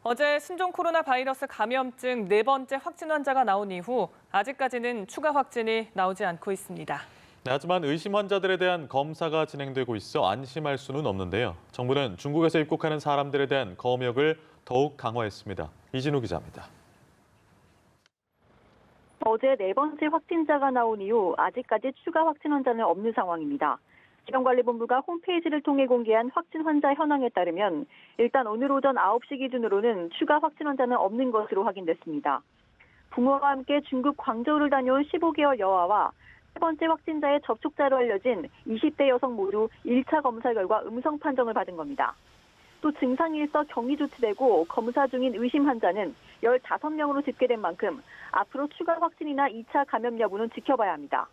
어제 신종 코로나 바이러스 감염증 네 번째 확진 환자가 나온 이후 아직까지는 추가 확진이 나오지 않고 있습니다. 네, 하지만 의심 환자들에 대한 검사가 진행되고 있어 안심할 수는 없는데요. 정부는 중국에서 입국하는 사람들에 대한 검역을 더욱 강화했습니다. 이진우 기자입니다. 어제 네 번째 확진자가 나온 이후 아직까지 추가 확진 환자는 없는 상황입니다. 질병관리본부가 홈페이지를 통해 공개한 확진 환자 현황에 따르면 일단 오늘 오전 9시 기준으로는 추가 확진 환자는 없는 것으로 확인됐습니다. 부모와 함께 중국 광저우를 다녀온 15개월 여아와 세 번째 확진자의 접촉자로 알려진 20대 여성 모두 1차 검사 결과 음성 판정을 받은 겁니다. 또 증상이 있어 격리 조치되고 검사 중인 의심 환자는 15명으로 집계된 만큼 앞으로 추가 확진이나 2차 감염 여부는 지켜봐야 합니다.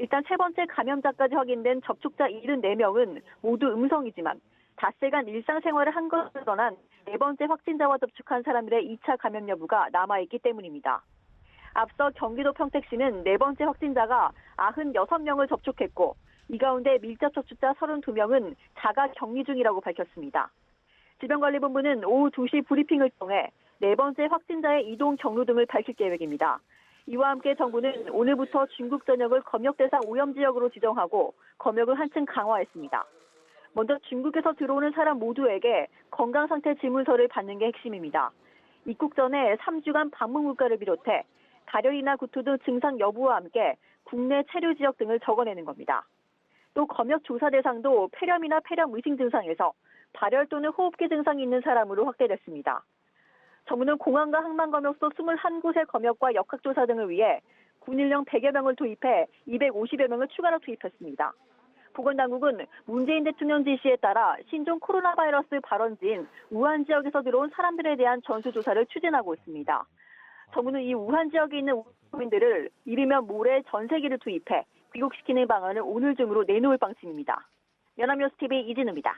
일단 세 번째 감염자까지 확인된 접촉자 74명은 모두 음성이지만 닷새간 일상생활을 한 것을 떠난 네 번째 확진자와 접촉한 사람들의 2차 감염 여부가 남아있기 때문입니다. 앞서 경기도 평택시는 네 번째 확진자가 96명을 접촉했고 이 가운데 밀접 접촉자 32명은 자가 격리 중이라고 밝혔습니다. 질병관리본부는 오후 2시 브리핑을 통해 네 번째 확진자의 이동 경로 등을 밝힐 계획입니다. 이와 함께 정부는 오늘부터 중국 전역을 검역 대상 오염 지역으로 지정하고 검역을 한층 강화했습니다. 먼저 중국에서 들어오는 사람 모두에게 건강상태 질문서를 받는 게 핵심입니다. 입국 전에 3주간 방문 물가를 비롯해 발열이나 구토 등 증상 여부와 함께 국내 체류 지역 등을 적어내는 겁니다. 또 검역 조사 대상도 폐렴이나 폐렴 의심 증상에서 발열 또는 호흡기 증상이 있는 사람으로 확대됐습니다. 정부는 공항과 항만 검역소 21곳의 검역과 역학조사 등을 위해 군 인력 100여 명을 도입해 250여 명을 추가로 투입했습니다. 보건당국은 문재인 대통령 지시에 따라 신종 코로나 바이러스 발원지인 우한 지역에서 들어온 사람들에 대한 전수조사를 추진하고 있습니다. 정부는 이 우한 지역에 있는 국민들을 이르면 모레 전세기를 투입해 귀국시키는 방안을 오늘 중으로 내놓을 방침입니다. 연합뉴스TV 이진우입니다.